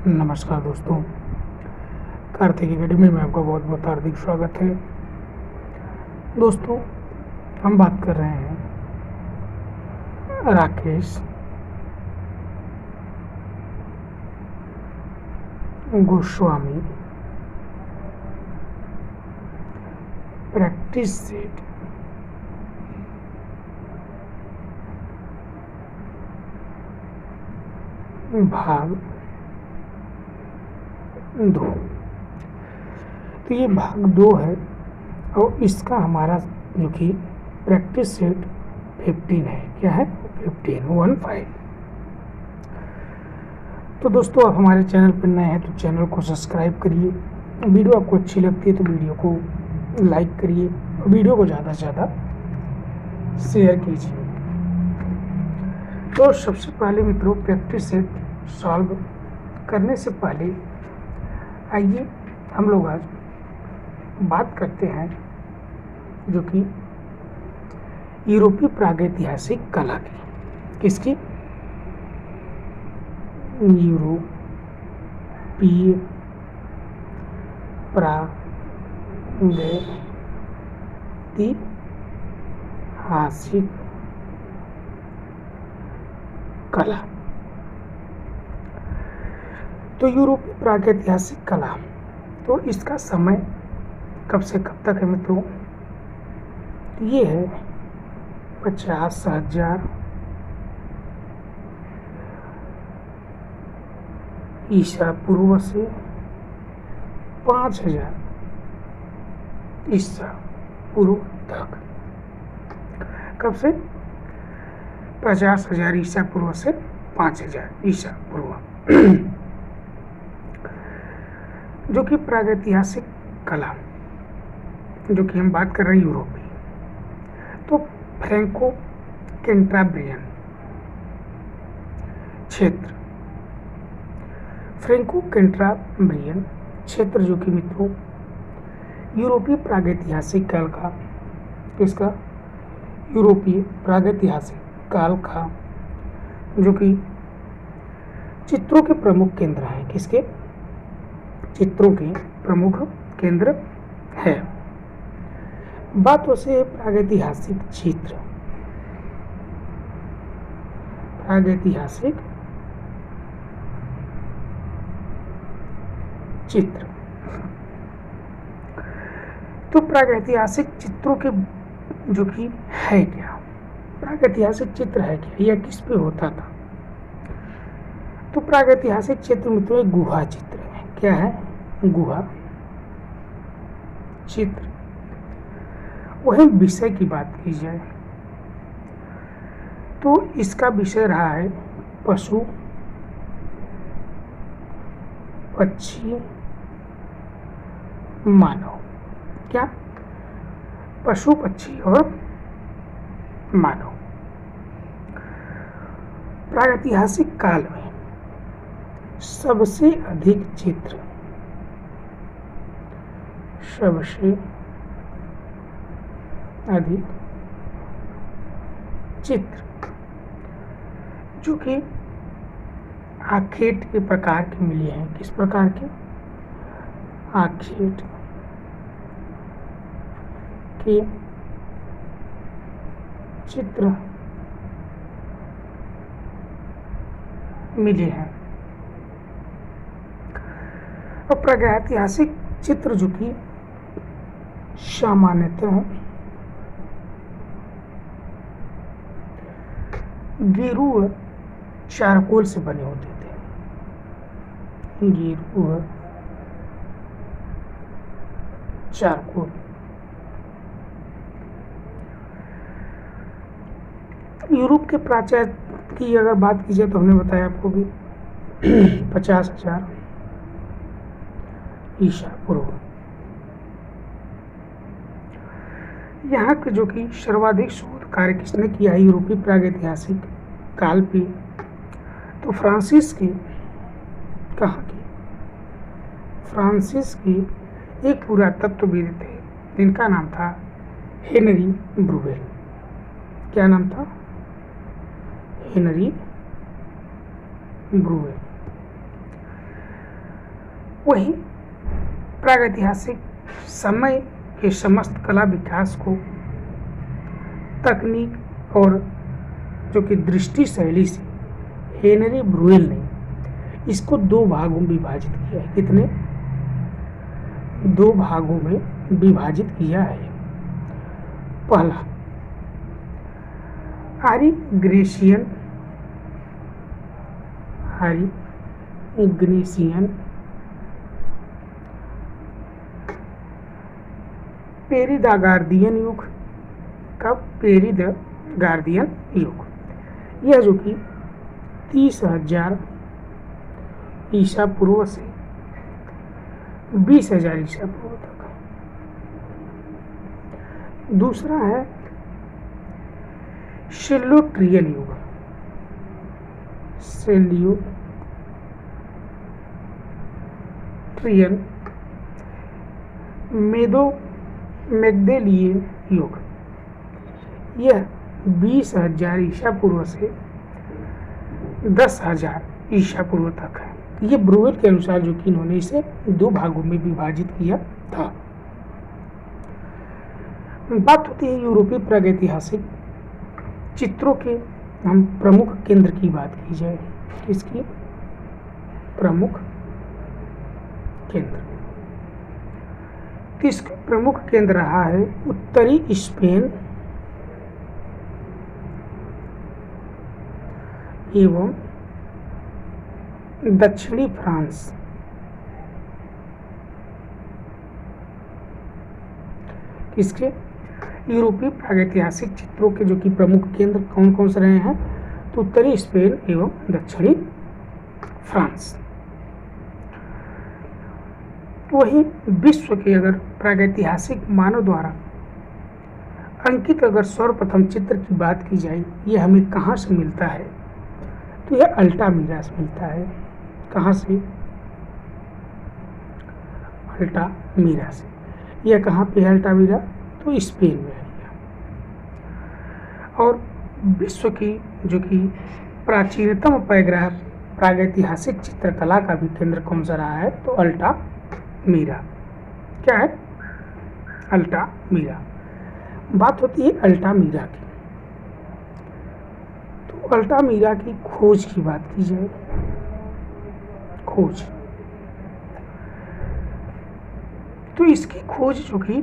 नमस्कार दोस्तों, कार्तिक एकेडमी में आपका बहुत बहुत हार्दिक स्वागत है। दोस्तों, हम बात कर रहे हैं राकेश गोस्वामी प्रैक्टिस सेट भाग 2। तो ये भाग 2 है और इसका हमारा जो कि प्रैक्टिस सेट 15 है। क्या है? 15। तो दोस्तों, आप हमारे चैनल पर नए हैं तो चैनल को सब्सक्राइब करिए। वीडियो आपको अच्छी लगती है तो वीडियो को लाइक करिए और वीडियो को ज़्यादा से ज़्यादा शेयर कीजिए। तो सबसे पहले मित्रों, प्रैक्टिस सेट सॉल्व करने से पहले आइए हम लोग आज बात करते हैं जो कि यूरोपीय प्रागैतिहासिक कला की। किसकी? यूरोपीय प्रागैतिहासिक कला। तो यूरोपीय प्रागैतिहासिक कला, तो इसका समय कब से कब तक है मित्रों? ये है 50,000 ईसा पूर्व से 5,000 ईसा पूर्व तक। कब से? 50,000 ईसा पूर्व से 5,000 ईसा पूर्व जो कि प्रागैतिहासिक कला, जो कि हम बात कर रहे हैं यूरोपीय। तो फ्रैंको कैंटाब्रियन क्षेत्र, फ्रैंको कैंटाब्रियन क्षेत्र जो कि मित्रों यूरोपीय प्रागैतिहासिक काल का, इसका यूरोपीय प्रागैतिहासिक काल का जो कि चित्रों के प्रमुख केंद्र हैं। किसके? चित्रों के प्रमुख केंद्र है। बात से प्रागैतिहासिक चित्र, प्रागैतिहासिक चित्र। तो प्रागैतिहासिक चित्रों के जो कि है क्या, प्रागैतिहासिक चित्र है क्या, यह किस पे होता था? तो प्रागैतिहासिक चित्र मित्रों एक गुहा चित्र है। क्या है? गुहा चित्र। वही विषय की बात की जाए तो इसका विषय रहा है पशु पक्षी मानव। क्या? पशु पक्षी और मानव। प्रागैतिहासिक काल में सबसे अधिक चित्र, सबसे अधिक चित्र जो कि आखेट के प्रकार के मिले हैं। किस प्रकार के? आखेट के चित्र मिले हैं। और प्रागैतिहासिक चित्र जो कि सामान्यतः गेरुआ चारकोल से बने होते थे। गेरुआ चारकोल। यूरोप के प्राचीन की अगर बात की जाए तो हमने बताया आपको कि 50,000 ईसा पूर्व। यहाँ के जो कि सर्वाधिक शोध कार्य किसने किया है यूरोपीय प्रागैतिहासिक काल पे? तो फ्रांसिस की, कहाँ की? फ्रांसिस की एक पुरातत्वविद थे जिनका नाम था हेनरी ब्रूवेल। क्या नाम था? हेनरी ब्रूवेल। वही प्रागैतिहासिक समय के समस्त कला विकास को तकनीक और जो कि दृष्टि शैली से हेनरी ब्रुएल ने इसको दो भागों में विभाजित किया है। कितने? दो भागों में विभाजित किया है। पहला आरिग्नेशियन पेरिदागार्दियन युग का पेरिदागार्दियन युग, यह जो कि 30,000 ईसा पूर्व से 20,000 ईसा पूर्व तक। दूसरा है सेल्यूट्रियन युग, मैग्देलियन युग, यह 20,000 ईसा पूर्व से 10,000 ईसा पूर्व तक है। ये ब्रुएल के अनुसार जो कि इन्होंने इसे दो भागों में विभाजित किया था। बात होती है यूरोपीय प्रागैतिहासिक चित्रों के, हम प्रमुख केंद्र की बात की जाए, इसकी प्रमुख केंद्र, इसका प्रमुख केंद्र रहा है उत्तरी स्पेन एवं दक्षिणी फ्रांस। इसके यूरोपीय प्रागैतिहासिक चित्रों के जो कि प्रमुख केंद्र कौन कौन से रहे हैं, तो उत्तरी स्पेन एवं दक्षिणी फ्रांस। वही विश्व के अगर प्रागैतिहासिक मानव द्वारा अंकित अगर सर्वप्रथम चित्र की बात की जाए, ये हमें कहाँ से मिलता है, तो यह अल्टामीरा से मिलता है। कहाँ से? अल्टामीरा से। यह कहाँ पे है अल्टामीरा? तो स्पेन में है। और विश्व की जो कि प्राचीनतम प्रागैतिहासिक चित्रकला का भी केंद्र कौन सा रहा है, तो अल्टामीरा। क्या है? अल्टामीरा। बात होती है अल्टामीरा की, तो अल्टामीरा की खोज की बात की जाए, खोज, तो इसकी खोज जो कि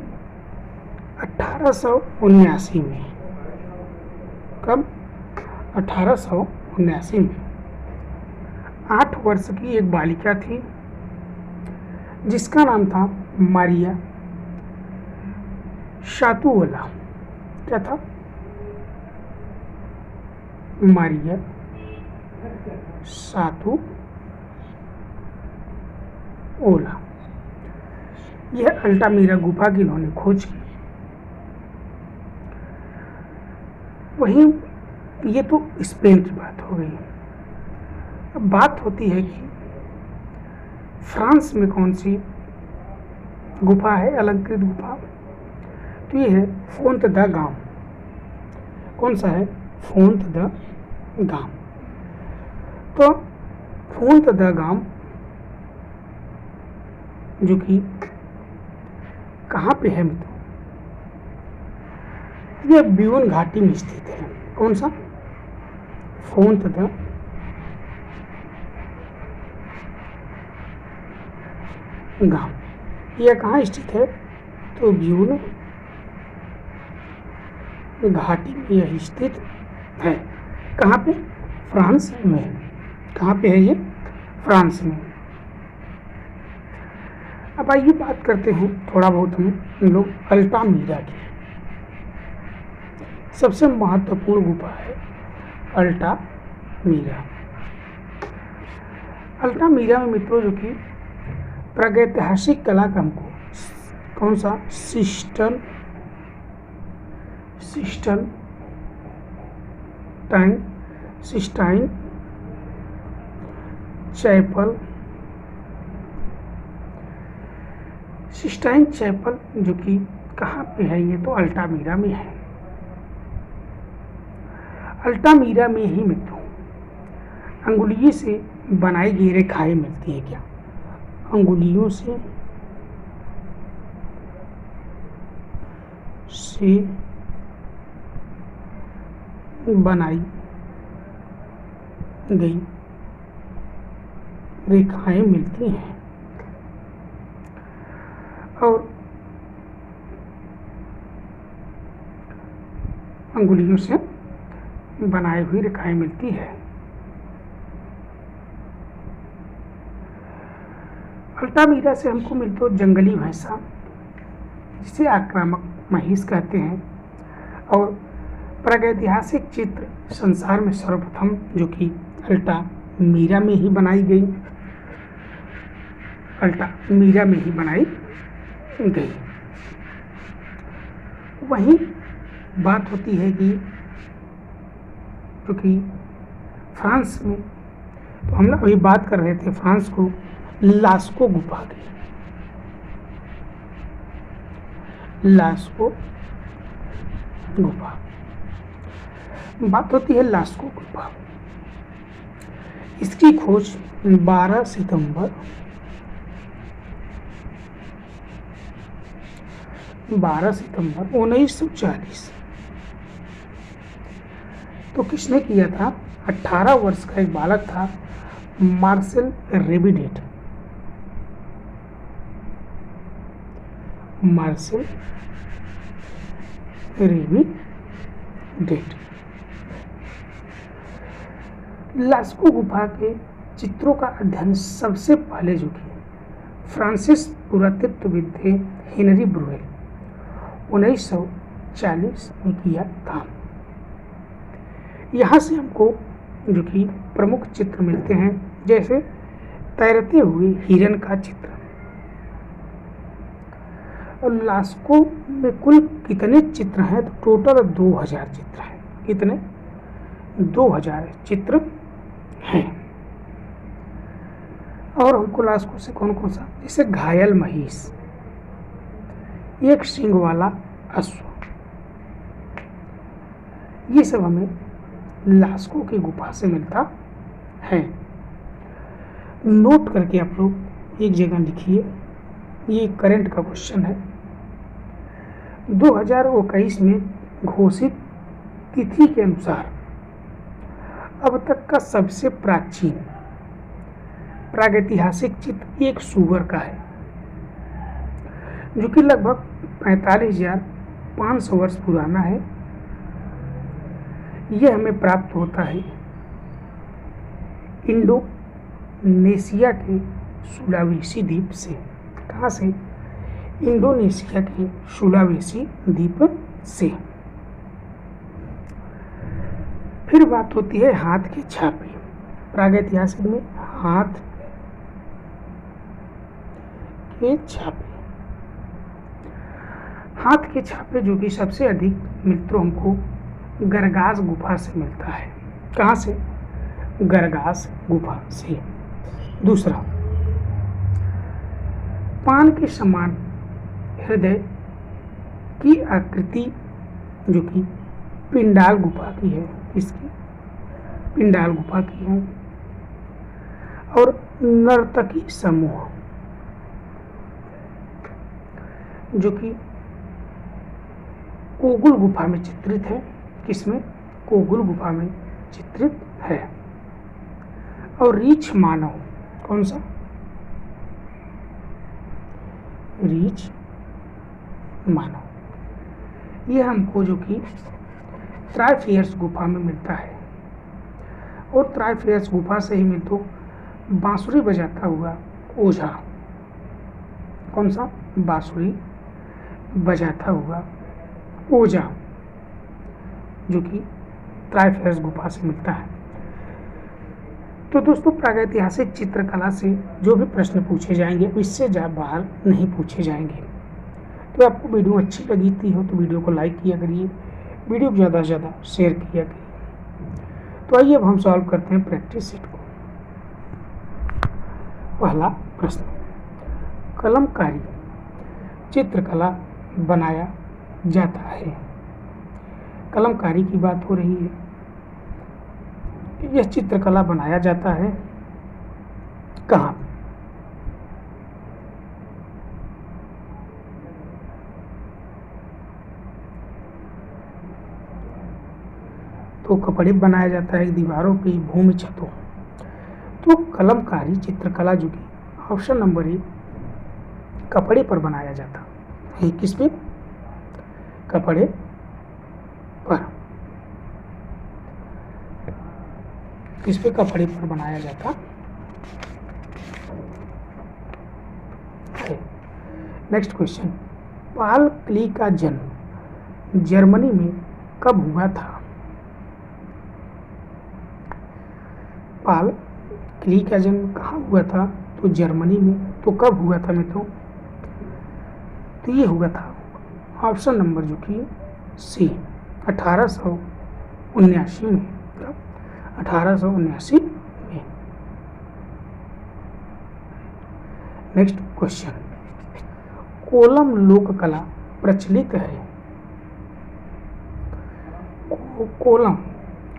1879 में, कब? 1879 में 8 वर्ष की एक बालिका थी जिसका नाम था मारिया शातुओला। क्या था? मारिया शातुओला। यह अल्टामीरा गुफा की इन्होंने खोज की। वहीं ये तो स्पेन की बात हो गई। अब बात होती है कि फ्रांस में कौन सी गुफा है, अलंकृत गुफा, तो ये है फोंत द गाम। कौन सा है? फोंत द गाम। तो फोंत द गाम जो कि कहाँ पे है मित्रों? यह ब्यून घाटी में स्थित है। कौन सा? फोंत द गाम। यह कहाँ स्थित है? तो ब्यून घाटी में यह स्थित है। कहाँ पे? फ्रांस में। कहाँ पे है ये? फ्रांस में। अब आइए बात करते हैं थोड़ा बहुत हम लोग अल्टामीरा की। सबसे महत्वपूर्ण गुफा है अल्टामीरा। अल्टामीरा में मित्रों जो कि प्रागैतिहासिक कला का हमको कौन सा? सिस्टाइन चैपल, सिस्टाइन चैपल जो कि कहाँ पे है? ये तो अल्टामीरा में है। अल्टामीरा में ही मित्रों अंगुलिये से बनाई गई रेखाएं मिलती है। क्या? अंगुलियों से बनाई गई रेखाएं मिलती हैं और अंगुलियों से बनाई हुई रेखाएं मिलती है। अल्टामीरा से हमको मिलती है जंगली भैंसा, जिसे आक्रामक महिष कहते हैं। और प्रागैतिहासिक चित्र संसार में सर्वप्रथम जो कि अल्टामीरा में ही बनाई गई, अल्टामीरा में ही बनाई गई। वहीं बात होती है कि जो कि फ्रांस में, तो हम लोग अभी बात कर रहे थे फ्रांस को लास्को गुफा की, लास्को गुफा बात होती है लास्को गुफा। इसकी खोज 12 सितंबर 1940 तो किसने किया था? 18 वर्ष का एक बालक था, मार्सेल रेबिडेट। मार्सेल रेबिडेट लास्को गुफा के चित्रों का अध्ययन सबसे पहले जो कि फ्रांसिस पुरातत्वविद थे हेनरी ब्रुएल 1940 में किया था। यहाँ से हमको जो कि प्रमुख चित्र मिलते हैं, जैसे तैरते हुए हिरन का चित्र। और लास्को में कुल कितने चित्र हैं? तो टोटल 2000 चित्र हैं। कितने? 2000 चित्र हैं। और हमको लास्को से कौन कौन सा, जैसे घायल महिष, एक सींग वाला अश्व, ये सब हमें लास्को की गुफा से मिलता है। नोट करके आप लोग एक जगह लिखिए, ये करंट का क्वेश्चन है। 2021 में घोषित तिथि के अनुसार अब तक का सबसे प्राचीन प्रागैतिहासिक चित्र एक सूअर का है, जो कि लगभग 45,500 वर्ष पुराना है। यह हमें प्राप्त होता है इंडोनेशिया के सुलावेसी द्वीप से। कहाँ से? इंडोनेशिया के सुलावेसी द्वीप से। फिर बात होती है हाथ के छापे। प्रागैतिहासिक में हाथ के छापे, हाथ के छापे जो कि सबसे अधिक मित्रों हमको गरगास गुफा से मिलता है। कहाँ से? गरगास गुफा से। दूसरा, पान के समान हृदय की आकृति जो कि पिंडाल गुफा की है। इसकी पिंडाल गुफा की है। और नर्तकी समूह जो कि कोगुल गुफा में चित्रित है। किसमें? कोगुल गुफा में चित्रित है। और रीछ मानव, कौन सा? रीछ मानव, यह हमको जो कि त्राइफेयर्स गुफा में मिलता है। और त्राइफेयर्स गुफा से ही मिलता बांसुरी बजाता हुआ ओझा। कौन सा? बांसुरी बजाता हुआ ओझा, जो कि त्राइफेयर्स गुफा से मिलता है। तो दोस्तों, प्रागैतिहासिक चित्रकला से जो भी प्रश्न पूछे जाएंगे इससे बाहर नहीं पूछे जाएंगे। तो आपको वीडियो अच्छी लगी थी हो तो वीडियो को लाइक किया करिए, वीडियो को ज़्यादा से ज़्यादा शेयर किया करिए। तो आइए अब हम सॉल्व करते हैं प्रैक्टिस सेट को। पहला प्रश्न, कलमकारी चित्रकला बनाया जाता है। कलमकारी की बात हो रही है। यह चित्रकला बनाया जाता है कहाँ? तो कपड़े बनाया जाता है, दीवारों पे, भूमि छतों। तो कलमकारी चित्रकला जो कि ऑप्शन नंबर ए कपड़े पर बनाया जाता है। किस पे? कपड़े पर। किस पे? कपड़े पर बनाया जाता है। नेक्स्ट क्वेश्चन, पाल क्ली का जन्म जर्मनी में कब हुआ था? पाल क्ली का जन्म कहाँ हुआ था? तो जर्मनी में। तो कब हुआ था मित्रों? तो ये हुआ था ऑप्शन नंबर जो कि सी 1879 में। 1879 में। नेक्स्ट क्वेश्चन, कोलम लोक कला प्रचलित है।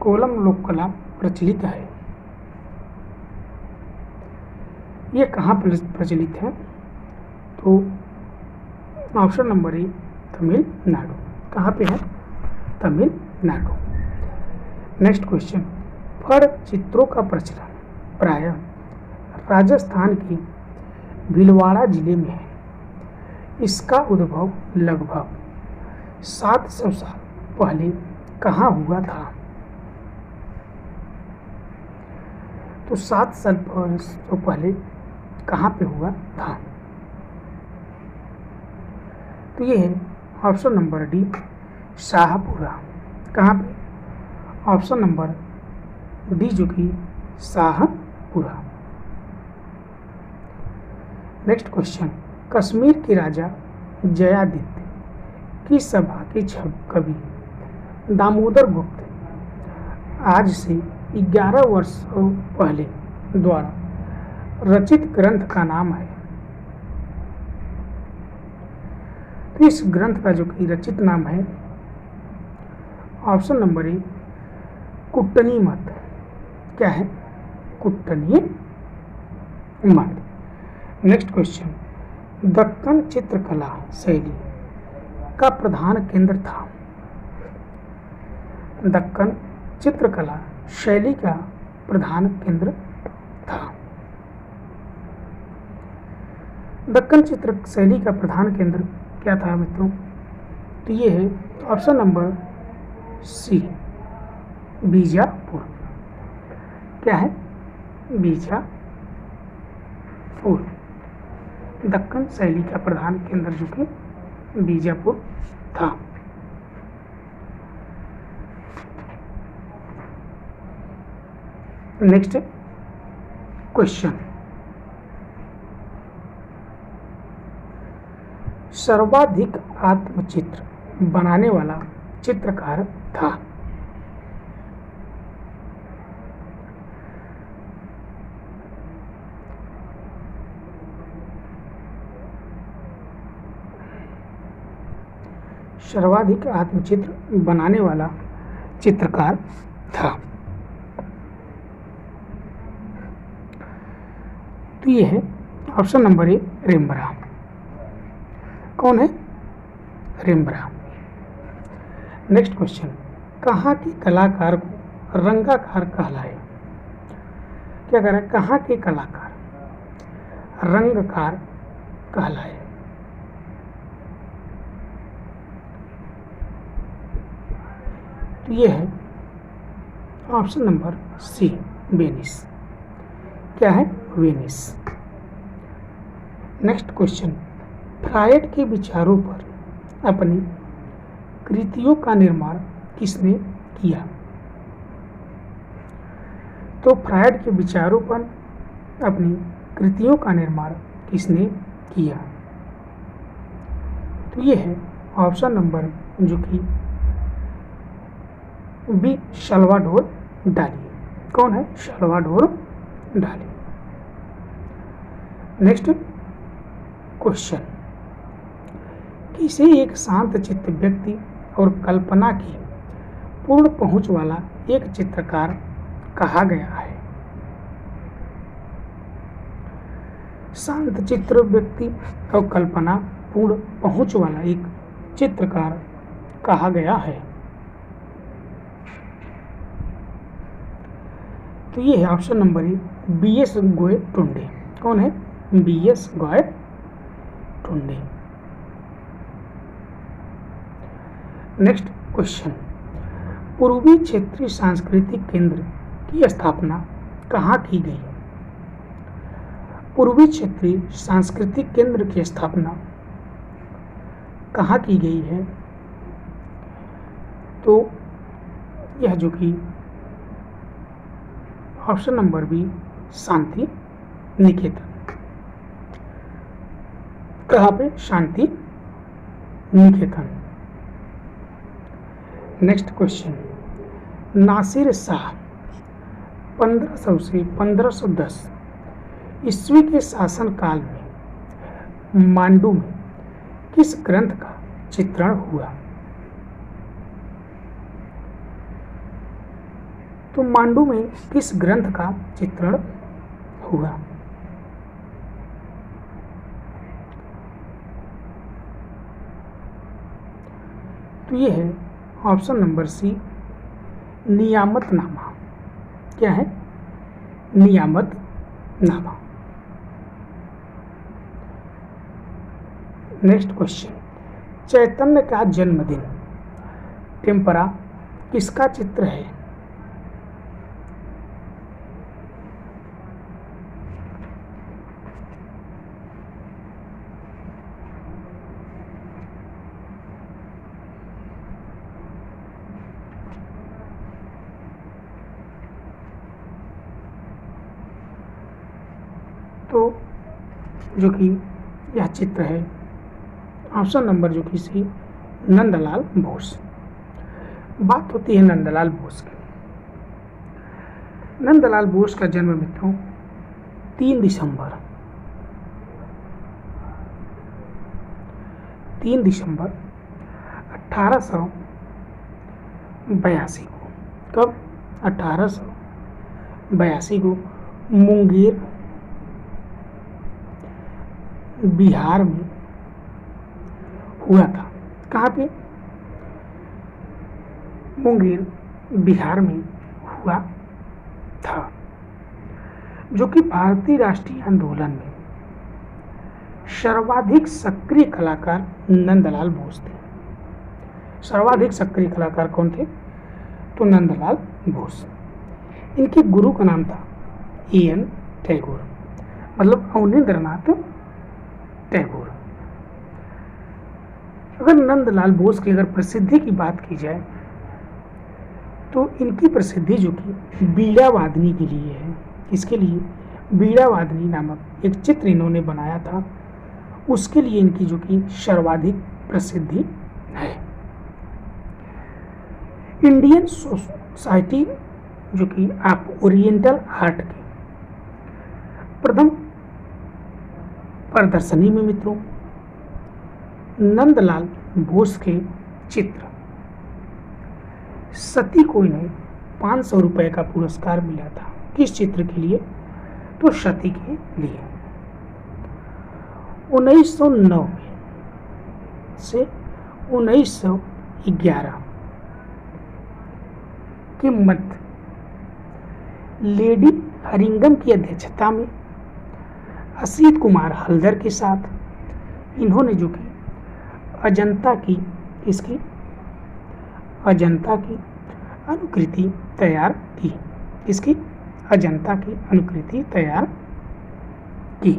कोलम लोक कला प्रचलित है, ये कहाँ प्रचलित है? तो ऑप्शन नंबर ए तमिलनाडु। कहाँ पे है? तमिलनाडु। नेक्स्ट क्वेश्चन, फड़ चित्रों का प्रचलन प्रायः राजस्थान के भीलवाड़ा जिले में है। इसका उद्भव लगभग 700 साल पहले कहाँ हुआ था? तो 700 साल पहले कहाँ पे हुआ था? तो ये है ऑप्शन नंबर डी शाहपुरा। कहाँ पे? ऑप्शन नंबर डी जो कि शाहपुरा। नेक्स्ट क्वेश्चन, कश्मीर के राजा जयादित्य की सभा के कवि दामोदर गुप्त आज से 11 वर्ष पहले द्वारा रचित ग्रंथ का नाम है। तो इस ग्रंथ का जो कि रचित नाम है ऑप्शन नंबर ए कुट्टनी मत। क्या है? कुट्टनी मत। नेक्स्ट क्वेश्चन, दक्कन चित्रकला शैली का प्रधान केंद्र था। दक्कन चित्रकला शैली का प्रधान केंद्र था। दक्कन चित्र शैली का प्रधान केंद्र क्या था मित्रों? तो ये है ऑप्शन नंबर सी बीजापुर। क्या है? बीजापुर। दक्कन शैली का प्रधान केंद्र जो कि बीजापुर था। नेक्स्ट क्वेश्चन, सर्वाधिक आत्मचित्र बनाने वाला चित्रकार था। सर्वाधिक आत्मचित्र बनाने वाला चित्रकार था। तो ये है ऑप्शन नंबर ए रेम्ब्रांड। कौन है? रेम्ब्रांड। नेक्स्ट क्वेश्चन, कहाँ के कलाकार को रंगाकार कहलाए? क्या कह रहा है? कहाँ के कलाकार रंगकार कहलाए? तो ये है ऑप्शन नंबर सी वेनिस। क्या है? वेनिस। नेक्स्ट क्वेश्चन, फ्रायड के विचारों पर अपनी कृतियों का निर्माण किसने किया? तो फ्रायड के विचारों पर अपनी कृतियों का निर्माण किसने किया? तो ये है ऑप्शन नंबर जो कि बी साल्वाडोर डाली। कौन है? साल्वाडोर डाली। नेक्स्ट क्वेश्चन, किसी एक शांत चित्त व्यक्ति और कल्पना की पूर्ण पहुंच वाला एक चित्रकार कहा गया है? शांत चित्र व्यक्ति और कल्पना पूर्ण पहुंच वाला एक चित्रकार कहा गया है। तो ये है option number A, BS Gaitonde. कौन है? BS Gaitonde. Next question, पूर्वी क्षेत्रीय सांस्कृतिक केंद्र की स्थापना कहाँ की गई? पूर्वी क्षेत्रीय सांस्कृतिक केंद्र की स्थापना कहाँ की गई है? तो यह जो कि option number B, Shanti Niketan. कहाँ पे? शांति निकेतन। नेक्स्ट क्वेश्चन, नासिर शाह 1500 से 1510 ईस्वी के शासन काल में मांडू में किस ग्रंथ का चित्रण हुआ? तो मांडू में किस ग्रंथ का चित्रण हुआ? तो ये है ऑप्शन नंबर सी, नियामतनामा। क्या है? नियामतनामा। नेक्स्ट क्वेश्चन, चैतन्य का जन्मदिन टेम्परा किसका चित्र है? तो जो कि यह चित्र है ऑप्शन नंबर जो कि सी, नंदलाल बोस। बात होती है नंदलाल बोस की। नंदलाल बोस का जन्म मित्रों 3 दिसंबर 1882 को। कब? 1882 को मुंगेर बिहार में हुआ था। कहाँ पे? मुंगेर बिहार में हुआ था, जो कि भारतीय राष्ट्रीय आंदोलन में सर्वाधिक सक्रिय कलाकार नंदलाल बोस थे। सर्वाधिक सक्रिय कलाकार कौन थे? तो नंदलाल बोस। इनके गुरु का नाम था E.N. टैगोर, मतलब अवनींद्रनाथ टैगोर। अगर नंदलाल बोस की अगर प्रसिद्धि की बात की जाए तो इनकी प्रसिद्धि जो कि बीड़ा वादनी के लिए है। किसके लिए? बीड़ा वादनी नामक एक चित्र इन्होंने बनाया था, उसके लिए इनकी जो कि सर्वाधिक प्रसिद्धि है। इंडियन सोसाइटी जो कि आप ओरिएंटल आर्ट के प्रथम प्रदर्शनी में मित्रों नंदलाल बोस के चित्र सती को इन्हें 500 रुपए का पुरस्कार मिला था। किस चित्र के लिए? तो सती के लिए। 1909 से 1911 के मध्य लेडी हरिंगम की अध्यक्षता में असित कुमार हल्दर के साथ इन्होंने जो कि अजंता की इसकी अजंता की अनुकृति तैयार की। इसकी अजंता की अनुकृति तैयार की,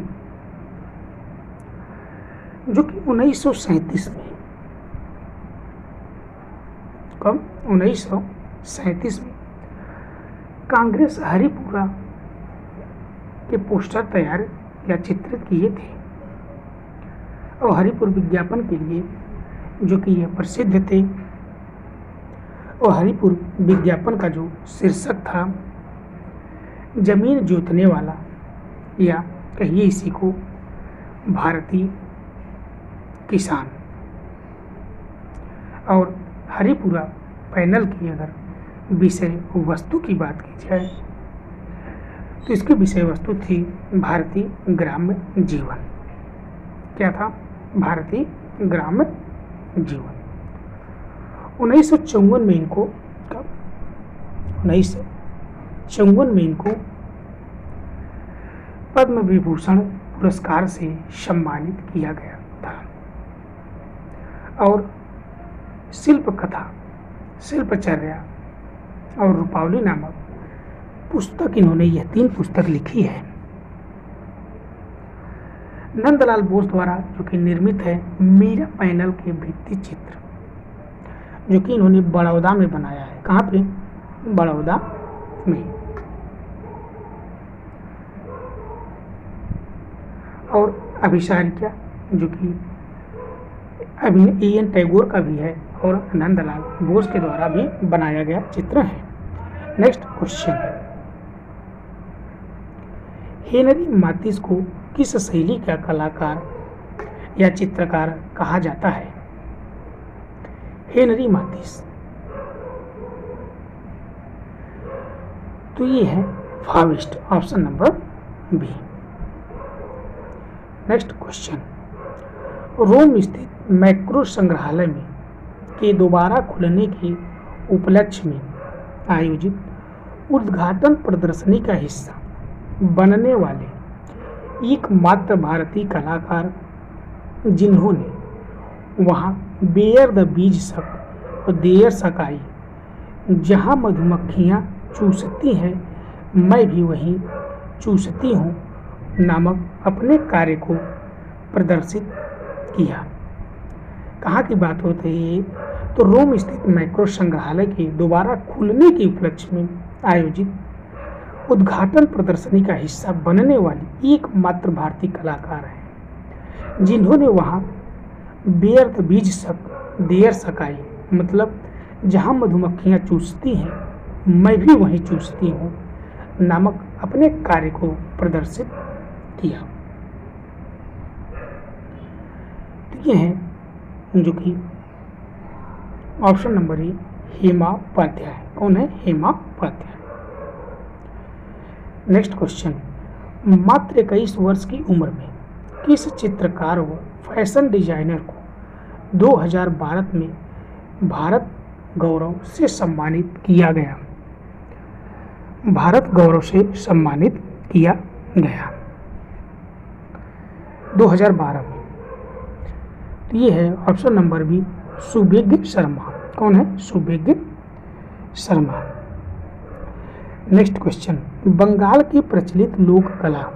जो कि 1937 में, कब? 1937 में कांग्रेस हरिपुरा के पोस्टर तैयार या चित्रित किए थे और हरिपुर विज्ञापन के लिए जो कि यह प्रसिद्ध थे। और हरिपुर विज्ञापन का जो शीर्षक था, जमीन जोतने वाला, या कहिए इसी को भारतीय किसान। और हरिपुरा पैनल की अगर विषय वस्तु की बात की जाए तो इसकी विषय वस्तु थी भारतीय ग्राम्य जीवन। क्या था? भारतीय ग्राम्य जीवन। 1954 में इनको, कब? 1954 में इनको पद्म विभूषण पुरस्कार से सम्मानित किया गया था। और शिल्प कथा, शिल्पचर्या और रूपावली नामक पुस्तक इन्होंने यह 3 पुस्तक लिखी है। नंदलाल बोस द्वारा जो कि निर्मित है मीरा पैनल के भित्ति चित्र, जो कि इन्होंने बड़ौदा में बनाया है। कहाँ पे? बड़ौदा में। और अभिसारिका जो कि E.N. टैगोर का भी है और नंदलाल बोस के द्वारा भी बनाया गया चित्र है। नेक्स्ट क्वेश्चन, हेनरी मातिस को किस शैली का कलाकार या चित्रकार कहा जाता है? हेनरी मातिस, तो ये है Fauvist, option number B. Next question, Rome स्थित मैक्रो संग्रहालय में के दोबारा खुलने के उपलक्ष्य में आयोजित उद्घाटन प्रदर्शनी का हिस्सा बनने वाले एकमात्र भारतीय कलाकार जिन्होंने वहाँ बेयर द बीज शक और देयर सकाई, जहाँ मधुमक्खियाँ चूसती हैं मैं भी वहीं चूसती हूँ नामक अपने कार्य को प्रदर्शित किया। कहाँ की बात होती है? तो रोम स्थित मैक्रो संग्रहालय के दोबारा खुलने के उपलक्ष्य में आयोजित उद्घाटन प्रदर्शनी का हिस्सा बनने वाली एकमात्र भारतीय कलाकार हैं जिन्होंने वहाँ बेयर द बीज शक देयर सकाई, मतलब जहाँ मधुमक्खियाँ चूसती हैं मैं भी वहीं चूसती हूँ नामक अपने कार्य को प्रदर्शित किया। तो ये है जो कि option number A Hema Upadhyay. कौन है? हेमा उपाध्याय। नेक्स्ट क्वेश्चन, मात्र 21 वर्ष की उम्र में किस चित्रकार व फैशन डिजाइनर को 2012 में भारत गौरव से सम्मानित किया गया? भारत गौरव से सम्मानित किया गया 2012 में। तो ये है ऑप्शन नंबर बी सुभेज्ञ शर्मा। कौन है? सुभेज्ञ शर्मा। नेक्स्ट क्वेश्चन, बंगाल की प्रचलित लोक कला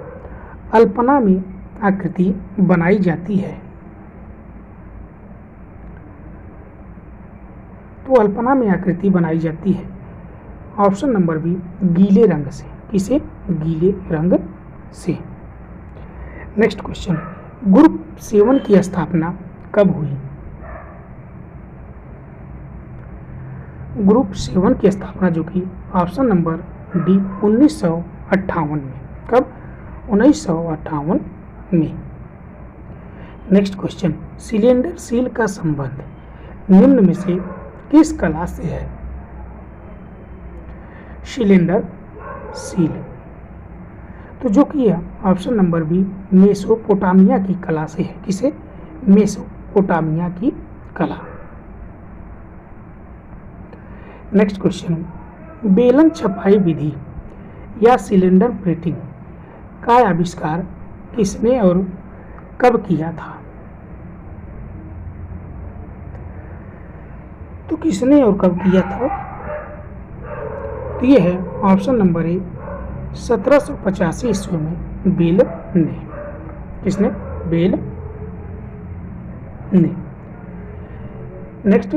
अल्पना में आकृति बनाई जाती है। तो अल्पना में आकृति बनाई जाती है ऑप्शन नंबर बी गीले रंग से। किसे? गीले रंग से। नेक्स्ट क्वेश्चन, ग्रुप 7 की स्थापना कब हुई? ग्रुप 7 की स्थापना जो कि ऑप्शन नंबर डी 1958 में। कब? 1958 में। नेक्स्ट क्वेश्चन, सिलेंडर सील का संबंध निम्न में से किस कला से है? सिलेंडर सील, तो जो कि ऑप्शन नंबर बी मेसोपोटामिया की कला से है। किसे? मेसोपोटामिया की कला। नेक्स्ट क्वेश्चन, बेलन छपाई विधि या सिलेंडर प्लेटिंग का आविष्कार किसने और कब किया था? तो किसने और कब किया था? तो ये है ऑप्शन नंबर ए 1785 ईस्वी में बेल ने। किसने? बेल ने। नेक्स्ट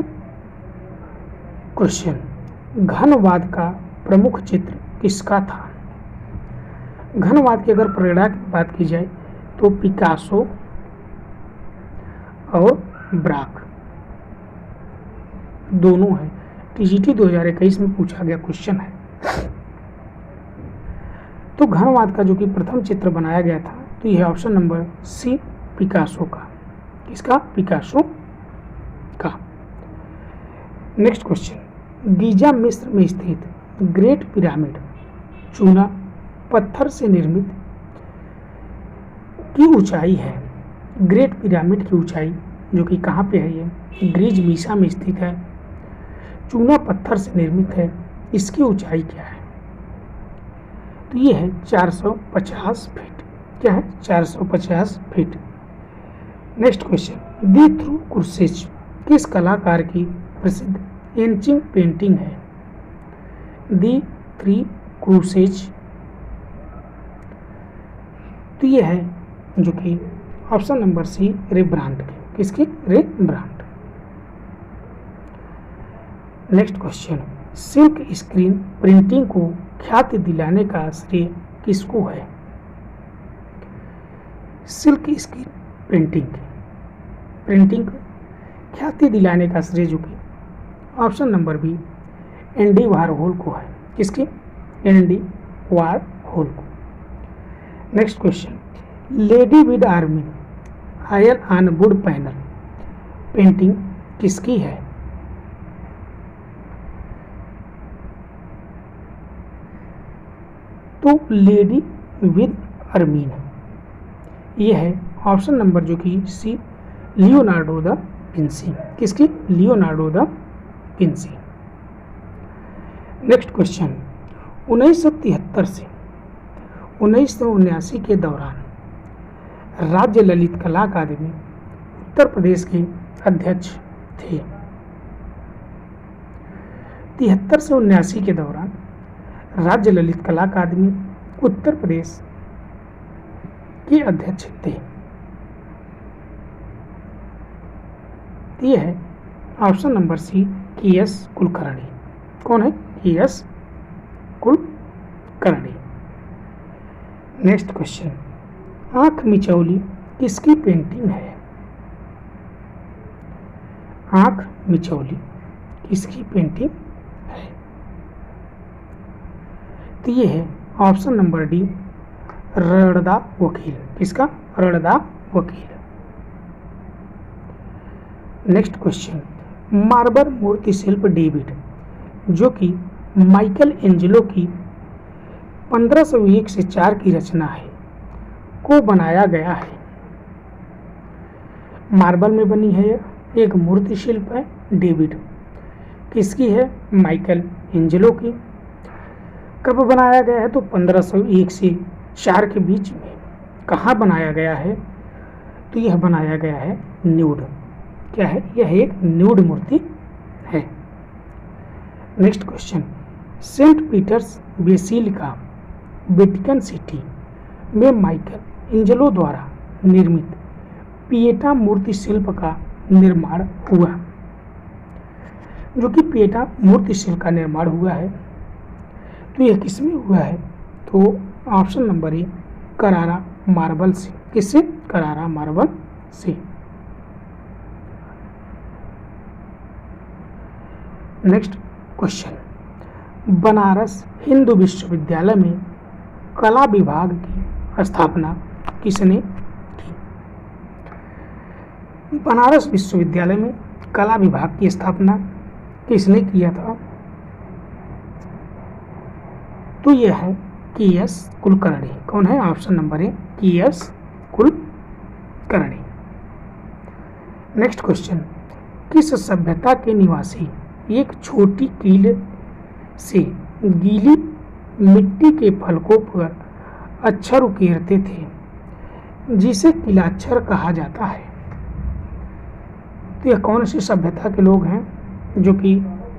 क्वेश्चन, घनवाद का प्रमुख चित्र किसका था? घनवाद की अगर प्रेरणा की बात की जाए तो पिकासो और ब्राक दोनों हैं। टीजीटी 2021 में पूछा गया क्वेश्चन है। तो घनवाद का जो कि प्रथम चित्र बनाया गया था तो यह ऑप्शन नंबर सी पिकासो का। किसका? पिकासो का। नेक्स्ट क्वेश्चन, गीजा मिस्र में स्थित ग्रेट पिरामिड चूना पत्थर से निर्मित की ऊंचाई है। ग्रेट पिरामिड की ऊंचाई जो कि कहाँ पे है? ये ग्रीज मीसा में स्थित है, चूना पत्थर से निर्मित है। इसकी ऊंचाई क्या है? तो ये है 450 फीट। क्या है? 450 feet. Next question, the through क्रूसेज किस कलाकार की प्रसिद्ध एंचिंग पेंटिंग है? दी थ्री क्रूसेज, तो ये है जो कि ऑप्शन नंबर सी रेब्रांट की। किसकी? Rembrandt. Next question, silk screen printing को ख्याति दिलाने का श्रेय किसको है? सिल्क स्क्रीन प्रिंटिंग ख्याति दिलाने का श्रेय जो कि option number B Andy Warhol को है। किसकी? एंडी वारहोल को। Next question, lady with ermine oil on wood panel painting किसकी है? तो लेडी विद अर्मीन, ये है ऑप्शन नंबर जो कि सी लियोनार्डो दा विंसी। किसकी? Leonardo da Vinci. Next question, 1973 से 1979 के दौरान राज्य ललित कला अकादमी उत्तर प्रदेश के अध्यक्ष थे। 73 से 79 के दौरान राज्य ललित कला अकादमी उत्तर प्रदेश के अध्यक्ष थे। ये है option number C K S. Kulkarni. कौन है? के.एस. कुलकर्णी। नेक्स्ट क्वेश्चन, आंख मिचौली किसकी पेंटिंग है? आंख मिचौली किसकी पेंटिंग है? तो ये है ऑप्शन नंबर डी रड़दा वकील। किसका? रड़दा वकील। नेक्स्ट क्वेश्चन, मार्बल मूर्ति शिल्प डेविड जो कि माइकल एंजेलो की 1501 से 4 की रचना है को बनाया गया है। मार्बल में बनी है, एक मूर्ति शिल्प है डेविड। किसकी है? माइकल एंजेलो की। कब बनाया गया है? तो 1501 से 4 के बीच में। कहाँ बनाया गया है? तो यह बनाया गया है न्यूड। क्या है? यह एक न्यूड मूर्ति है। Next question, Saint Peter's Basilica Vatican City में माइकल एंजेलो द्वारा निर्मित पिएटा मूर्ति शिल्प का निर्माण हुआ। जो कि पिएटा मूर्ति शिल्प का निर्माण हुआ है, तो यह किसमें हुआ है? तो ऑप्शन नंबर ए करारा मार्बल से। किससे? करारा मार्बल से। नेक्स्ट क्वेश्चन, बनारस हिंदू विश्वविद्यालय में कला विभाग की स्थापना किसने की? बनारस विश्वविद्यालय में कला विभाग की स्थापना किसने किया था? तो यह है के.एस. कुलकर्णी। कौन है? ऑप्शन नंबर ए के.एस. कुलकर्णी। नेक्स्ट क्वेश्चन, किस सभ्यता के निवासी एक छोटी कील से गीली मिट्टी के फलकों पर अक्षर उकेरते थे जिसे किलाक्षर कहा जाता है? तो यह कौन सी सभ्यता के लोग हैं जो कि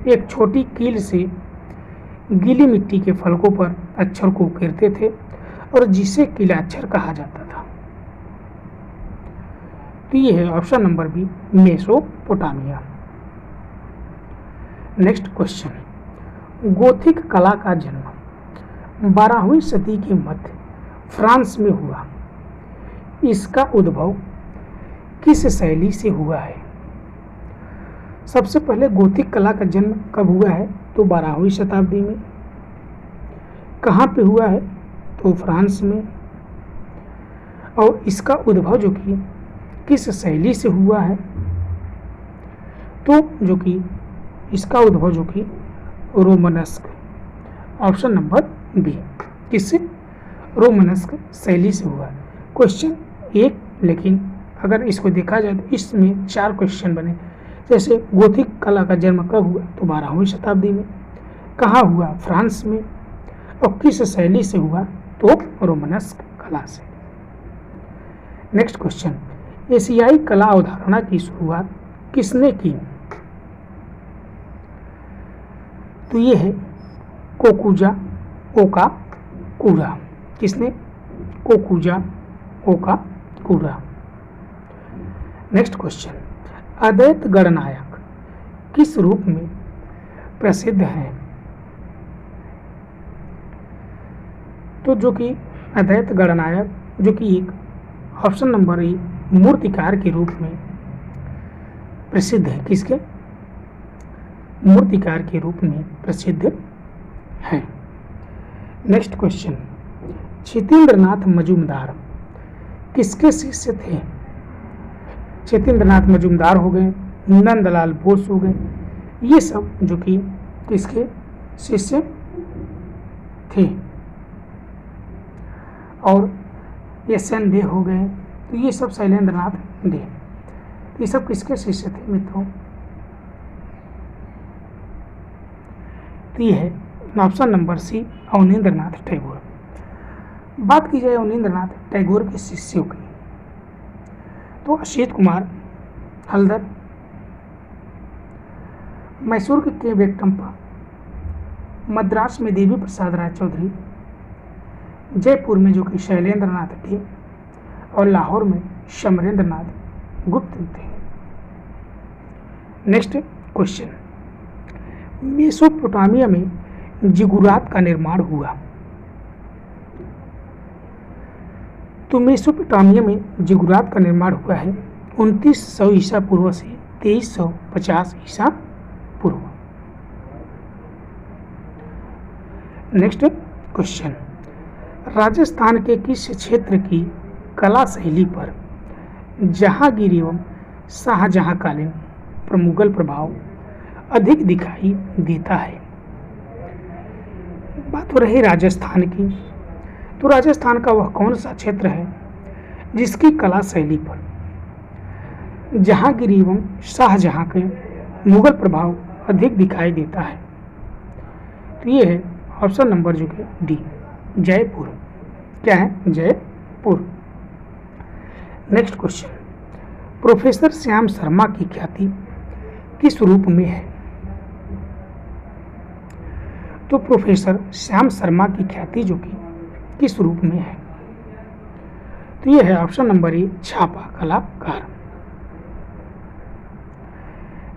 एक छोटी कील से गीली मिट्टी के फलकों पर अक्षर को उकेरते थे और जिसे किलाक्षर कहा जाता था? तो ये है option number B Mesopotamia. Next question, Gothic कला का जन्म 12वीं सदी के मध्य फ्रांस में हुआ। इसका उद्भव किस शैली से हुआ है? सबसे पहले गोथिक कला का जन्म कब हुआ है? तो 12वीं शताब्दी में। कहाँ पे हुआ है? तो फ्रांस में। और इसका उद्भव जो कि किस शैली से हुआ है? तो जो कि इसका उद्भव जो कि रोमनस्क। Option number B. किससे? रोमनस्क शैली से हुआ। क्वेश्चन एक, लेकिन अगर इसको देखा जाए तो इसमें 4 क्वेश्चन बने। जैसे गोथिक कला का जन्म कब हुआ? तो 12वीं शताब्दी में। कहाँ हुआ? फ्रांस में। और किस शैली से हुआ? तो रोमनस्क कला से। नेक्स्ट क्वेश्चन, एशियाई कला अवधारणा की शुरुआत किसने की? तो ये है कोकुजा ओकाकुरा। किसने? कोकुजा ओकाकुरा। नेक्स्ट क्वेश्चन, अद्वैत गणनायक किस रूप में प्रसिद्ध हैं? तो जो कि अद्वैत गणनायक जो कि एक ऑप्शन नंबर ए मूर्तिकार के रूप में प्रसिद्ध है। किसके? मूर्तिकार के रूप में प्रसिद्ध है। नेक्स्ट क्वेश्चन, क्षितेंद्रनाथ मजूमदार किसके शिष्य थे? क्षितेंद्रनाथ मजूमदार हो गए, नंदलाल बोस हो गए, ये सब जो कि किसके शिष्य थे। और एस.एन. डे हो गए, तो ये सब शैलेंद्रनाथ डे, ये सब किसके शिष्य थे मित्रों? तो ये है option number C Abanindranath Tagore. बात की जाए अवनींद्रनाथ टैगोर के शिष्यों की, तो असित कुमार हल्दर, मैसूर के के वेंकटप्पा, मद्रास में देवी प्रसाद राय चौधरी, जयपुर में जो कि शैलेंद्रनाथ थे, और लाहौर में समरेंद्रनाथ गुप्त थे। नेक्स्ट क्वेश्चन, मेसोपोटामिया में जिगुरात का निर्माण हुआ। तो मेसोपोटामिया में जिगुरात का निर्माण हुआ है 2900 ईसा पूर्व से 2350 ईसा पूर्व। नेक्स्ट क्वेश्चन, राजस्थान के किस क्षेत्र की कला शैली पर जहांगीर एवं शाहजहांकालीन मुगल प्रभाव अधिक दिखाई देता है? बात हो रही राजस्थान की, तो राजस्थान का वह कौन सा क्षेत्र है जिसकी कला शैली पर जहांगीर एवं शाहजहां के मुगल प्रभाव अधिक दिखाई देता है? तो ये है ऑप्शन नंबर जो कि डी, जयपुर। क्या है? Jaipur. Next question, professor Shyam Sharma की ख्याति किस रूप में है? तो प्रोफेसर श्याम शर्मा की ख्याति जो कि किस रूप में है? तो यह है ऑप्शन नंबर ए, छापा कलाकार।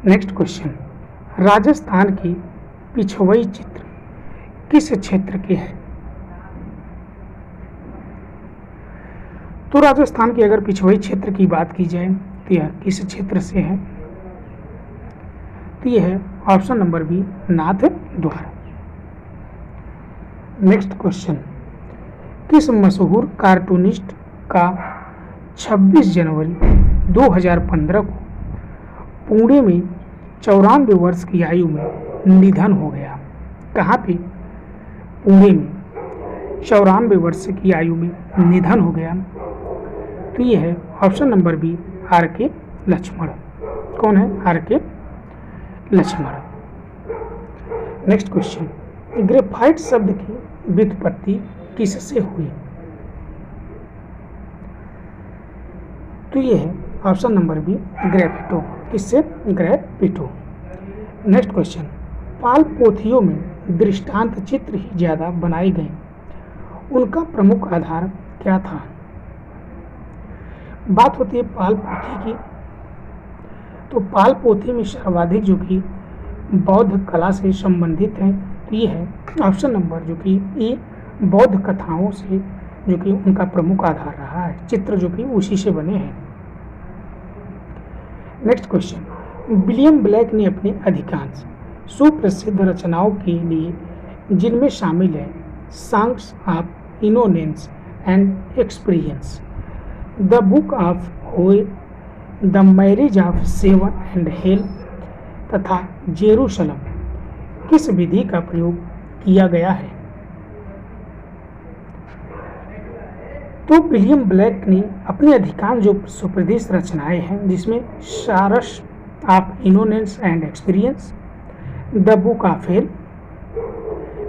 नेक्स्ट क्वेश्चन, राजस्थान की पिछवई चित्र किस क्षेत्र के हैं? तो राजस्थान की अगर पिछवई क्षेत्र की बात की जाए तो यह किस क्षेत्र से है? तो यह है ऑप्शन नंबर बी, नाथ द्वार। नेक्स्ट क्वेश्चन, किस मशहूर कार्टूनिस्ट का 26 जनवरी 2015 को पुणे में 94 वर्ष की आयु में निधन हो गया? कहाँ पे? पुणे में 94 वर्ष की आयु में निधन हो गया। तो ये है ऑप्शन नंबर बी, आर के लक्ष्मण। कौन है? आर के लक्ष्मण। नेक्स्ट क्वेश्चन, ग्रेफाइट शब्द की व्युत्पत्ति किससे हुई? तो ये है ऑप्शन नंबर बी, ग्रेफिटो। किससे? ग्रेफिटो। नेक्स्ट क्वेश्चन, पाल पोथियों में दृष्टांत चित्र ही ज्यादा बनाए गए, उनका प्रमुख आधार क्या था? बात होती है पाल पोथी की, तो पाल पोथी में सर्वाधिक जो कि बौद्ध कला से संबंधित है, तो ये है ऑप्शन नंबर जो कि ए, बौद्ध कथाओं से जो कि उनका प्रमुख आधार रहा है, चित्र जो कि उसी से बने हैं। नेक्स्ट क्वेश्चन, विलियम ब्लैक ने अपने अधिकांश सुप्रसिद्ध रचनाओं के लिए, जिनमें शामिल है songs of innocence and experience, the book of होए, the marriage of heaven and hell तथा जेरूशलम, किस विधि का प्रयोग किया गया है? तो विलियम ब्लैक ने अपने अधिकांश जो सुप्रसिद्ध रचनाएं हैं, जिसमें सारस of innocence and experience, the book of hell,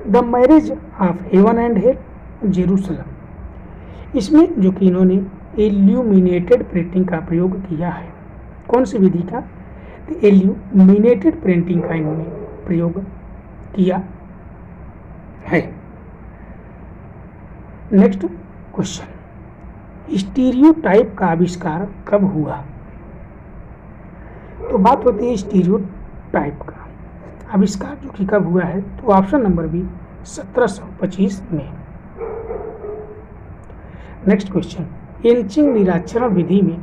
the marriage of heaven and hell Jerusalem. इसमें जो कि इन्होंने इल्यूमिनेटेड प्रिंटिंग का प्रयोग किया है। कौन सी विधि का? इल्यूमिनेटेड प्रिंटिंग का इन्होंने प्रयोग किया है। नेक्स्ट क्वेश्चन, स्टीरियोटाइप का आविष्कार कब हुआ? तो बात होती है स्टीरियोटाइप का आविष्कार जो कि कब हुआ है, तो ऑप्शन नंबर बी 1725 में। नेक्स्ट क्वेश्चन, इंचिंग निराक्षरण विधि में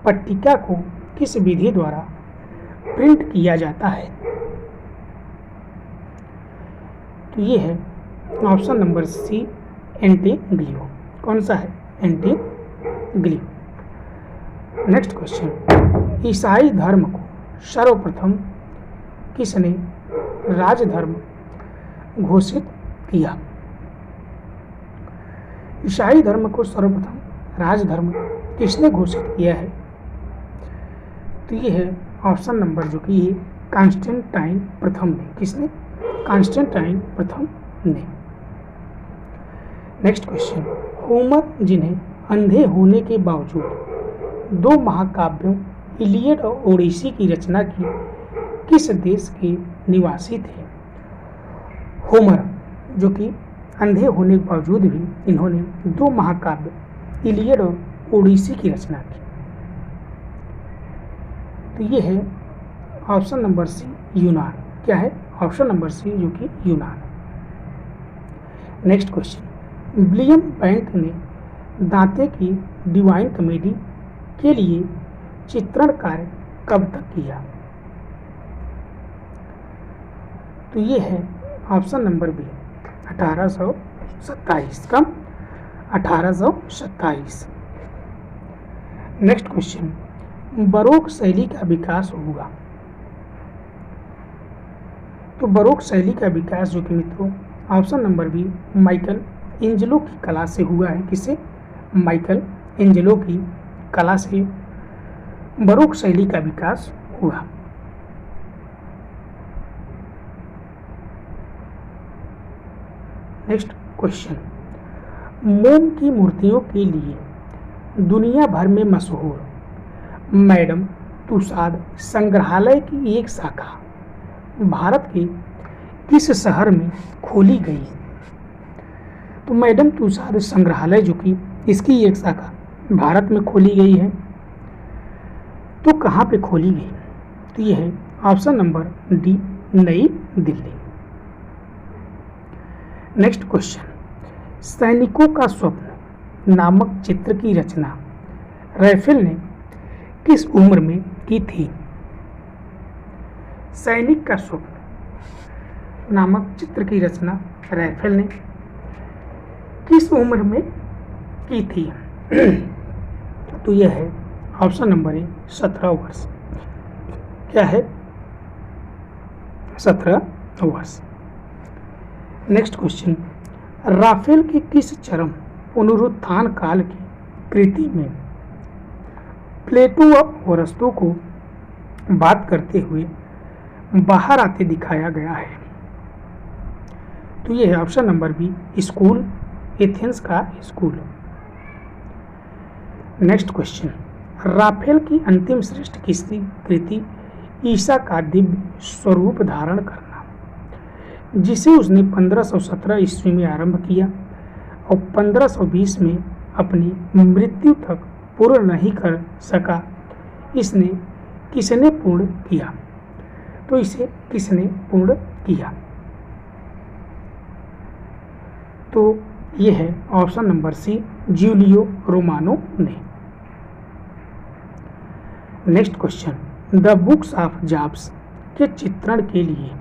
पट्टिका को किस विधि द्वारा प्रिंट किया जाता है? तो ये है ऑप्शन नंबर सी एंटीग्लियो। कौन सा है? एंटीग्लियो। नेक्स्ट क्वेश्चन, ईसाई धर्म को सर्वप्रथम किसने राजधर्म घोषित किया? ईसाई धर्म को सर्वप्रथम राजधर्म किसने घोषित किया है? तो ये है ऑप्शन नंबर जो कि कॉन्स्टेंटाइन प्रथम ने। किसने? कॉन्स्टेंटाइन प्रथम ने। नेक्स्ट क्वेश्चन, होमर जिन्हें अंधे होने के बावजूद 2 महाकाव्यों इलियड और ओडिसी की रचना की, किस देश के निवासी थे? होमर जो कि अंधे होने के बावजूद भी इन्होंने 2 महाकाव्य इलियड और ओडिसी की रचना की। तो ये है ऑप्शन नंबर सी यूनान। क्या है? ऑप्शन नंबर सी जो कि यूनान। नेक्स्ट क्वेश्चन, विलियम बैंक ने दांते की डिवाइन कॉमेडी के लिए चित्रण कार्य कब तक किया? तो ये है ऑप्शन नंबर बी 1827। कम 1827। नेक्स्ट क्वेश्चन, बरोक शैली का विकास हुआ। तो बरोक शैली का विकास जो कि मित्रों option number B Michelangelo की कला से हुआ है। किसे? माइकल एंजेलो की कला से बरोक शैली का विकास हुआ। नेक्स्ट क्वेश्चन, मोम की मूर्तियों के लिए दुनिया भर में मशहूर मैडम तुसाद संग्रहालय की एक शाखा भारत के किस शहर में खोली गई? तो मैडम तुसाद संग्रहालय जो कि इसकी एक शाखा भारत में खोली गई है, तो कहाँ पे खोली गई? तो यह है ऑप्शन नंबर डी नई दिल्ली। नेक्स्ट क्वेश्चन, सैनिकों का स्वप्न नामक चित्र की रचना रैफेल ने किस उम्र में की थी? सैनिक का स्वप्न नामक चित्र की रचना रैफेल ने किस उम्र में की थी? तो यह है ऑप्शन नंबर ए 17 वर्ष। क्या है? 17 वर्ष। नेक्स्ट क्वेश्चन, राफेल के किस चरम पुनरुत्थान काल की कृति में प्लेटो व अरस्तु को बात करते हुए बाहर आते दिखाया गया है? तो यह है option number B school, Athens का स्कूल। नेक्स्ट क्वेश्चन, राफेल की अंतिम श्रेष्ठ किसकी कृति ईसा का दिव्य स्वरूप धारण करना, जिसे उसने 1517 ईस्वी में आरंभ किया और 1520 में अपनी मृत्यु तक पूर्ण नहीं कर सका, इसने किसने पूर्ण किया? तो इसे किसने पूर्ण किया? तो यह है option number C Giulio Romano ने। Next question, the books of Job's के चित्रण के लिए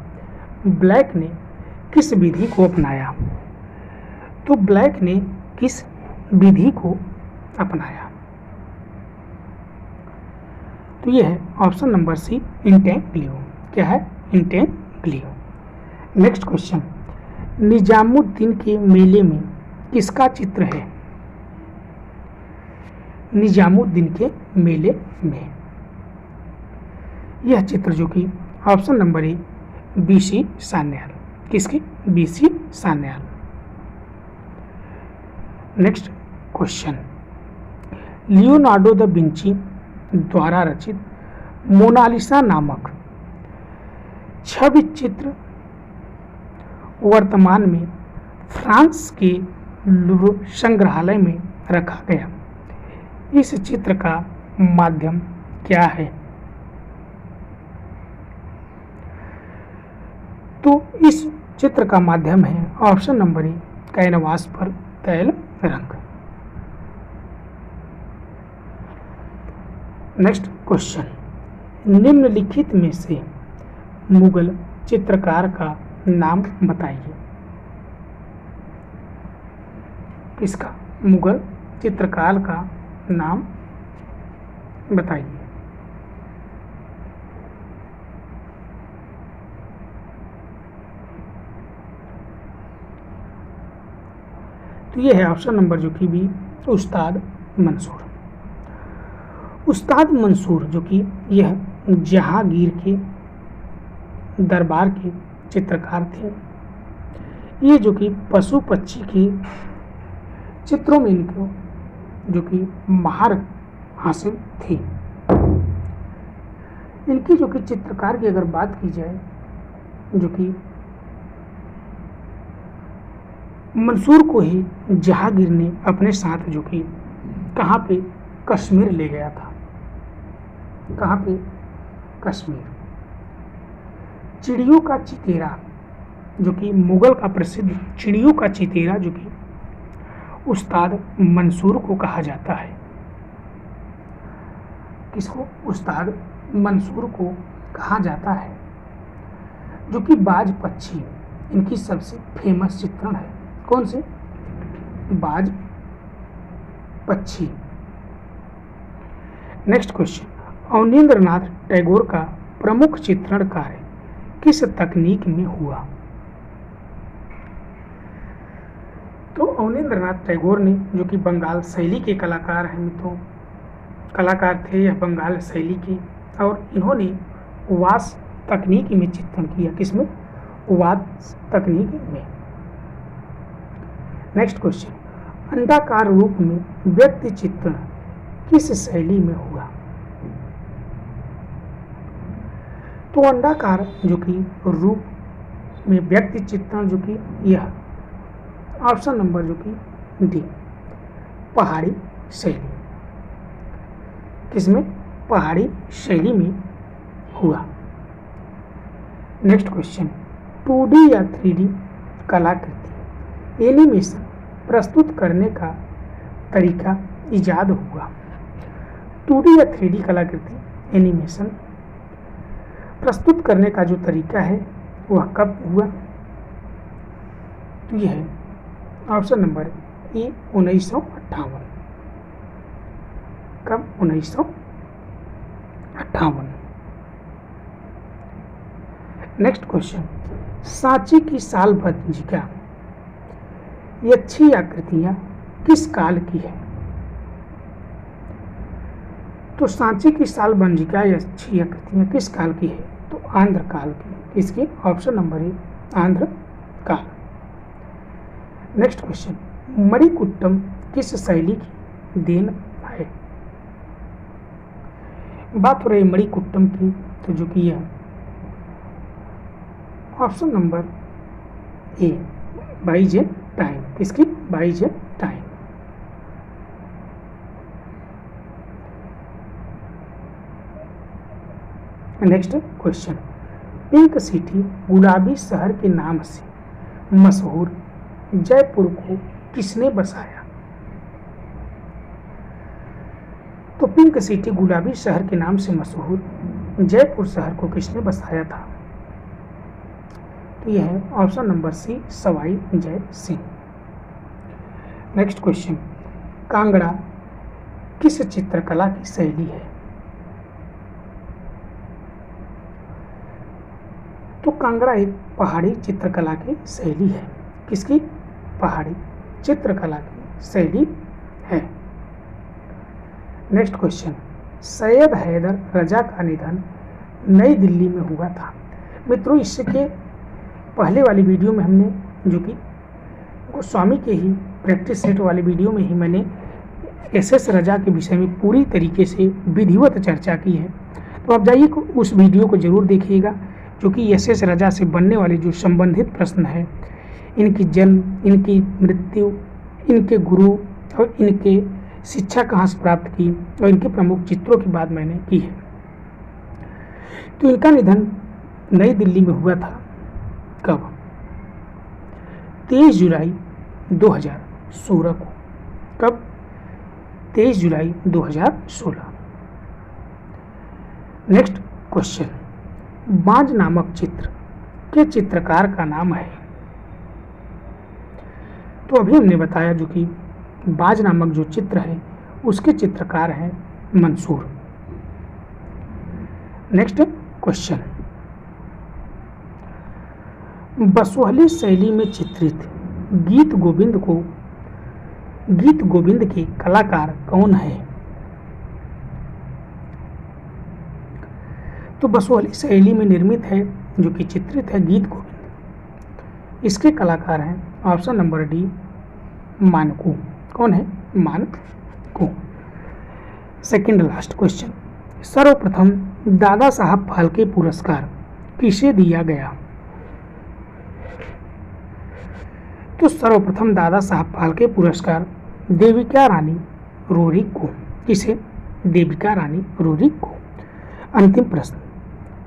ब्लैक ने किस विधि को अपनाया? तो ब्लैक ने किस विधि को अपनाया? तो यह है ऑप्शन नंबर सी इंटेग्लियो। क्या है? इंटेग्लियो। नेक्स्ट क्वेश्चन, निजामुद्दीन के मेले में किसका चित्र है? निजामुद्दीन के मेले में यह चित्र जो कि option number A BC Sanyal. किसकी? BC Sanyal. Next question, Leonardo da Vinci द्वारा रचित मोनालिसा नामक छवि चित्र वर्तमान में फ्रांस के लूव्र संग्रहालय में रखा गया। इस चित्र का माध्यम क्या है? तो इस चित्र का माध्यम है ऑप्शन नंबर ए, कैनवास पर तैल रंग। नेक्स्ट क्वेश्चन, निम्नलिखित में से मुगल चित्रकार का नाम बताइए। किसका? मुगल चित्रकार का नाम बताइए। तो ये है ऑप्शन नंबर जो कि बी, उस्ताद मंसूर। उस्ताद मंसूर जो कि यह जहांगीर के दरबार के चित्रकार थे। ये जो कि पशु पक्षी के चित्रों में इनको जो कि महारत हासिल थी। इनकी जो कि चित्रकार की अगर बात की जाए, जो कि मंसूर को ही जहांगीर ने अपने साथ जो कि कहाँ पे, कश्मीर ले गया था। कहाँ पे? कश्मीर। चिड़ियों का चितेरा जो कि मुगल का प्रसिद्ध चिड़ियों का चितेरा जो कि उस्ताद मंसूर को कहा जाता है। किसको? उस्ताद मंसूर को कहा जाता है। जो कि बाज पक्षी इनकी सबसे फेमस चित्रण है। कौन से? बाज पक्षी। नेक्स्ट क्वेश्चन, अवनींद्रनाथ टैगोर का प्रमुख चित्रण कार्य किस तकनीक में हुआ? तो अवनींद्रनाथ टैगोर ने जो कि बंगाल शैली के कलाकार हैं मित्रों, कलाकार थे यह बंगाल शैली के, और इन्होंने वास तकनीक में चित्रण किया। किसमें? वास तकनीक में। नेक्स्ट क्वेश्चन, अंडाकार रूप में व्यक्ति चित्रण किस शैली में हुआ? तो अंडाकार जो कि रूप में व्यक्ति चित्रण जो कि यह ऑप्शन नंबर जो कि डी, पहाड़ी शैली। किसमें? पहाड़ी शैली में हुआ। नेक्स्ट क्वेश्चन, 2D या 3D कलाकृति एनिमेशन प्रस्तुत करने का तरीका इजाद हुआ। 2D या 3D कलाकृति एनिमेशन प्रस्तुत करने का जो तरीका है वह कब हुआ? तो यह है ऑप्शन नंबर ए, 1958। कब? 1958। नेक्स्ट क्वेश्चन, सांची की साल भंजिका यक्षी आकृतियां किस काल की है? तो सांची की साल भंजिका यक्षी आकृतियां किस काल की है? तो आंध्र काल की। इसके ऑप्शन नंबर ए, आंध्र काल। नेक्स्ट क्वेश्चन, मणिकुट्टम किस शैली की देन है? बात हो रही मणिकुट्टम की, तो जो कि यह ऑप्शन नंबर ए, बाइजेंटाइन। किसकी? Byzantine. Next question, pink city गुलाबी शहर के नाम से मशहूर जयपुर को किसने बसाया? तो पिंक सिटी गुलाबी शहर के नाम से मशहूर जयपुर शहर को किसने बसाया था? तो यह है ऑप्शन नंबर सी, सवाई जय सिंह। नेक्स्ट क्वेश्चन, कांगड़ा किस चित्रकला की शैली है? तो कांगड़ा एक पहाड़ी चित्रकला की शैली है। किसकी? पहाड़ी चित्रकला की शैली है। नेक्स्ट क्वेश्चन, सैयद हैदर रजा का निधन नई दिल्ली में हुआ था। मित्रों, इसके पहले वाली वीडियो में हमने जो कि गोस्वामी के ही प्रैक्टिस सेट वाले वीडियो में ही मैंने SS रजा के विषय में पूरी तरीके से विधिवत चर्चा की है। तो आप जाइए उस वीडियो को ज़रूर देखिएगा, जो कि SS रजा से बनने वाले जो संबंधित प्रश्न हैं, इनकी जन्म, इनकी मृत्यु, इनके गुरु और इनके शिक्षा कहाँ से प्राप्त की और इनके प्रमुख चित्रों की बात मैंने की है। तो इनका निधन नई दिल्ली में हुआ था। कब? 23 जुलाई 2016 को। कब? 23 जुलाई 2016। नेक्स्ट क्वेश्चन, बाज नामक चित्र के चित्रकार का नाम है। तो अभी हमने बताया जो कि बाज नामक जो चित्र है उसके चित्रकार हैं मंसूर। नेक्स्ट क्वेश्चन, बसोहली शैली में चित्रित गीत गोविंद के कलाकार कौन है? तो बसोहली शैली में निर्मित है जो कि चित्रित है गीत गोविंद। इसके कलाकार हैं ऑप्शन नंबर डी मानकू। कौन है? मानकू। सेकंड लास्ट क्वेश्चन, सर्वप्रथम दादा साहब फाल्के पुरस्कार किसे दिया गया? तो सर्वप्रथम दादा साहब फाल्के पुरस्कार देविका रानी रूरिक को। किसे? देविका रानी रूरिक को। अंतिम प्रश्न,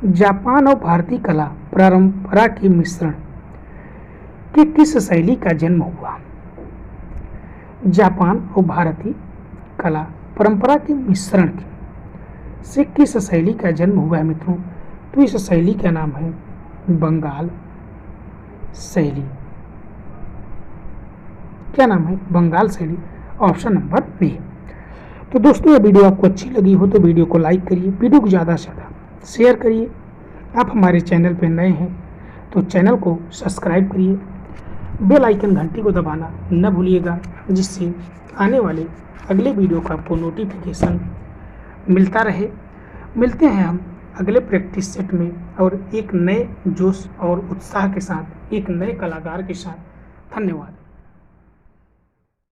जापान और भारतीय कला परंपरा के मिश्रण के किस शैली का जन्म हुआ? जापान और भारतीय कला परंपरा के मिश्रण से किस शैली का जन्म हुआ है मित्रों? तो इस शैली का नाम है बंगाल शैली। क्या नाम है? बंगाल शैली। Option number B. तो दोस्तों, ये वीडियो आपको अच्छी लगी हो तो वीडियो को लाइक करिए, वीडियो को ज़्यादा से ज़्यादा शेयर करिए। आप हमारे चैनल पर नए हैं तो चैनल को सब्सक्राइब करिए, बेल आइकन घंटी को दबाना न भूलिएगा, जिससे आने वाले अगले वीडियो का आपको नोटिफिकेशन मिलता रहे। मिलते हैं हम अगले प्रैक्टिस सेट में और एक नए जोश और उत्साह के साथ, एक नए कलाकार के साथ। धन्यवाद।